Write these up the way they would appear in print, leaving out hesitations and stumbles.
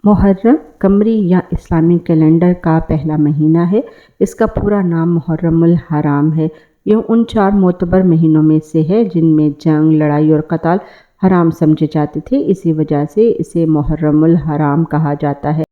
محرم قمری یا اسلامی کیلنڈر کا پہلا مہینہ ہے۔ اس کا پورا نام محرم الحرام ہے۔ یہ ان 4 معتبر مہینوں میں سے ہے جن میں جنگ، لڑائی اور قتال حرام سمجھے جاتے تھے، اسی وجہ سے اسے محرم الحرام کہا جاتا ہے۔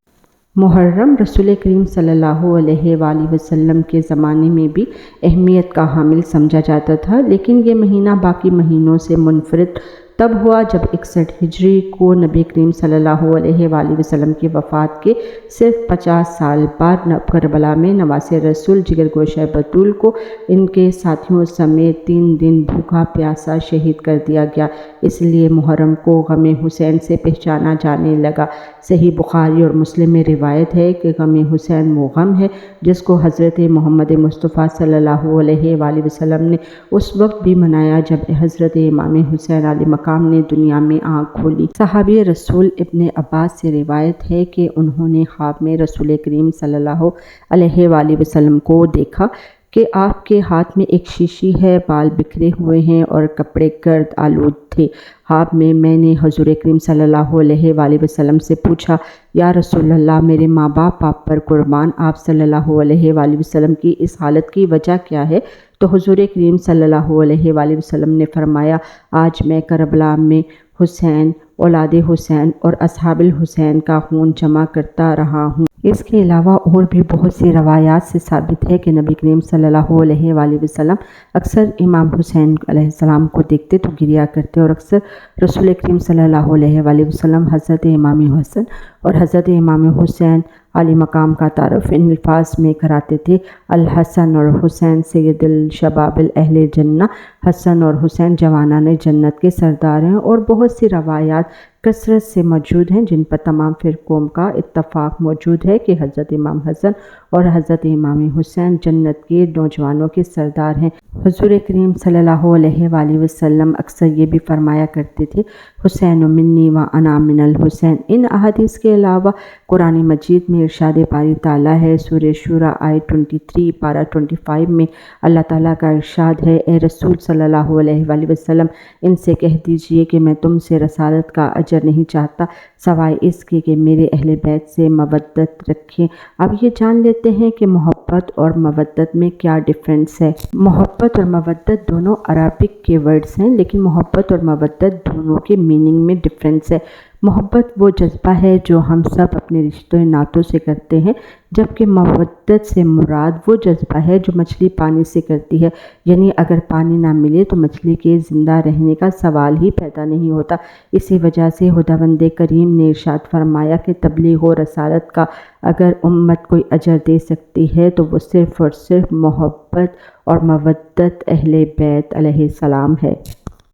محرم رسول کریم صلی اللہ علیہ وآلہ وسلم کے زمانے میں بھی اہمیت کا حامل سمجھا جاتا تھا، لیکن یہ مہینہ باقی مہینوں سے منفرد تب ہوا جب 61 ہجری کو نبی کریم صلی اللہ علیہ وآلہ وسلم کی وفات کے صرف 50 سال بعد کربلا میں نواسے رسول جگر گوشہ بطول کو ان کے ساتھیوں سمیت 3 دن بھوکا پیاسا شہید کر دیا گیا۔ اس لیے محرم کو غم حسین سے پہچانا جانے لگا۔ صحیح بخاری اور مسلم میں روایت ہے کہ غم حسین وہ غم ہے جس کو حضرت محمد مصطفیٰ صلی اللہ علیہ وآلہ وسلم نے اس وقت بھی منایا جب حضرت امام حسین علیہ مقام نے دنیا میں آنکھ کھولی۔ صحابی رسول ابن عباس سے روایت ہے کہ انہوں نے خواب میں رسول کریم صلی اللہ علیہ وآلہ وسلم کو دیکھا کہ آپ کے ہاتھ میں ایک شیشی ہے، بال بکھرے ہوئے ہیں اور کپڑے گرد آلود تھے۔ خواب میں میں نے حضور کریم صلی اللہ علیہ وآلہ وسلم سے پوچھا، یا رسول اللہ، میرے ماں باپ آپ پر قربان، آپ صلی اللہ علیہ وآلہ وسلم کی اس حالت کی وجہ کیا ہے؟ تو حضور کریم صلی اللہ علیہ وآلہ وسلم نے فرمایا، آج میں کربلا میں حسین، اولاد حسین اور اصحاب الحسین کا خون جمع کرتا رہا ہوں۔ اس کے علاوہ اور بھی بہت سی روایات سے ثابت ہے کہ نبی کریم صلی اللہ علیہ وآلہ وسلم اکثر امام حسین علیہ السلام کو دیکھتے تو گریا کرتے، اور اکثر رسول کریم صلی اللہ علیہ وآلہ وسلم حضرت امام حسن اور حضرت امام حسین علی مقام کا تعارف ان الفاظ میں کراتے تھے، الحسن اور حسین سید الشباب اہل جنہ، حسن اور حسین جوانان جنت کے سردار ہیں۔ اور بہت سی روایات کثرت سے موجود ہیں جن پر تمام فرقوں کا اتفاق موجود ہے کہ حضرت امام حسن اور حضرت امام حسین جنت کے نوجوانوں کے سردار ہیں۔ حضور کریم صلی اللہ علیہ وآلہ وسلم اکثر یہ بھی فرمایا کرتے تھے، حسین منی و انا من الحسین۔ ان احادیث کے علاوہ قرآن مجید میں ارشاد باری تعالیٰ ہے، سورہ شورى آیت 23 پارہ 25 میں اللہ تعالیٰ کا ارشاد ہے، اے رسول صلی اللہ علیہ وآلہ وسلم، ان سے کہہ دیجئے کہ میں تم سے رسالت کا اجر نہیں چاہتا سوائے اس کے کہ میرے اہل بیت سے مودت رکھیں۔ اب یہ جان لیتے ہیں کہ محبت اور مودت میں کیا ڈفرینس ہے۔ محبت اور مودت دونوں عربک کے ورڈز ہیں، لیکن محبت اور مودت دونوں کے میننگ میں ڈفرینس ہے۔ محبت وہ جذبہ ہے جو ہم سب اپنے رشتوں ناتوں سے کرتے ہیں، جبکہ مودت سے مراد وہ جذبہ ہے جو مچھلی پانی سے کرتی ہے، یعنی اگر پانی نہ ملے تو مچھلی کے زندہ رہنے کا سوال ہی پیدا نہیں ہوتا۔ اسی وجہ سے خداوند کریم نے ارشاد فرمایا کہ تبلیغ و رسالت کا اگر امت کوئی اجر دے سکتی ہے تو وہ صرف اور صرف محبت اور مودت اہل بیت علیہ السلام ہے۔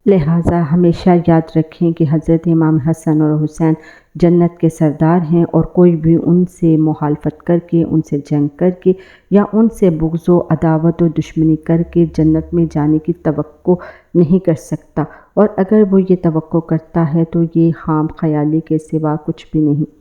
لہٰذا ہمیشہ یاد رکھیں کہ حضرت امام حسن اور حسین جنت کے سردار ہیں، اور کوئی بھی ان سے مخالفت کر کے، ان سے جنگ کر کے یا ان سے بغض و عداوت و دشمنی کر کے جنت میں جانے کی توقع نہیں کر سکتا، اور اگر وہ یہ توقع کرتا ہے تو یہ خام خیالی کے سوا کچھ بھی نہیں۔